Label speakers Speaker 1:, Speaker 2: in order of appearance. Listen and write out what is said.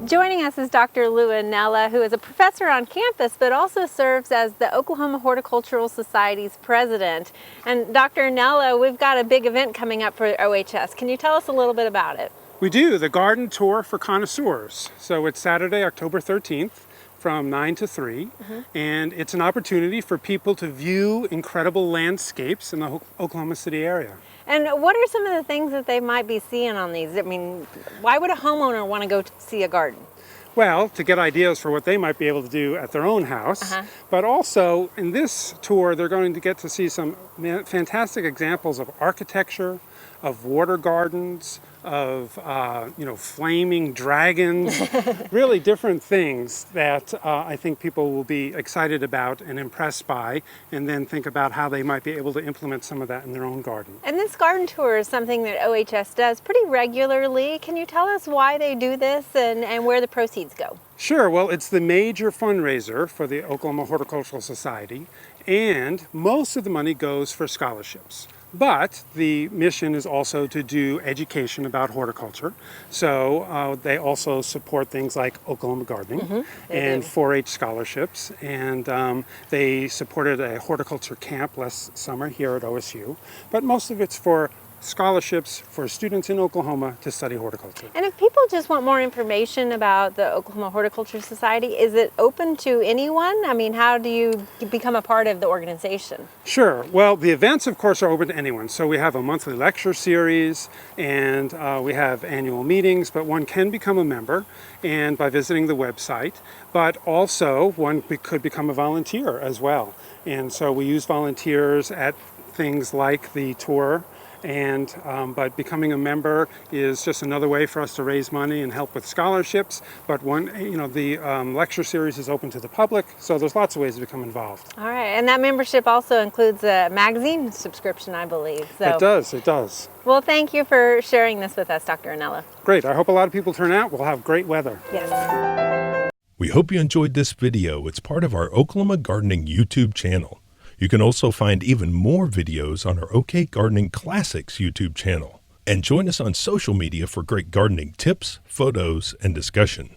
Speaker 1: Joining us is Dr. Lou Anella, who is a professor on campus, but also serves as the Oklahoma Horticultural Society's president. And Dr. Anella, we've got a big event coming up for OHS. Can you tell us a little bit about it?
Speaker 2: We do, the garden tour for Connoisseurs. So it's Saturday, October 13th from 9 to 3. And it's an opportunity for people to view incredible landscapes in the Oklahoma City area.
Speaker 1: And what are some of the things that they might be seeing on these? I mean, why would a homeowner want to go see a garden?
Speaker 2: Well, to get ideas for what they might be able to do at their own house, but also in this tour they're going to get to see some fantastic examples of architecture, of water gardens, of flaming dragons, really different things that I think people will be excited about and impressed by, and then think about how they might be able to implement some of that in their own garden.
Speaker 1: And this garden tour is something that OHS does pretty regularly. Can you tell us why they do this and where the proceeds go?
Speaker 2: Sure. Well, it's the major fundraiser for the Oklahoma Horticultural Society, and most of the money goes for scholarships. But the mission is also to do education about horticulture. So they also support things like Oklahoma gardening and 4-H scholarships. And they supported a horticulture camp last summer here at OSU. But most of it's for scholarships for students in Oklahoma to study horticulture.
Speaker 1: And if people just want more information about the Oklahoma Horticulture Society, is it open to anyone? I mean, how do you become a part of the organization?
Speaker 2: Sure. Well, the events, of course, are open to anyone. So we have a monthly lecture series, and we have annual meetings, but one can become a member and by visiting the website. But also, one could become a volunteer as well. And so we use volunteers at things like the tour. And but becoming a member is just another way for us to raise money and help with scholarships. But the lecture series is open to the public, so there's lots of ways to become involved.
Speaker 1: All right, and that membership also includes a magazine subscription, I believe. So.
Speaker 2: It does, it does.
Speaker 1: Well, thank you for sharing this with us, Dr. Anella.
Speaker 2: Great, I hope a lot of people turn out. We'll have great weather.
Speaker 1: Yes.
Speaker 3: We hope you enjoyed this video. It's part of our Oklahoma Gardening YouTube channel. You can also find even more videos on our OK Gardening Classics YouTube channel. And join us on social media for great gardening tips, photos, and discussion.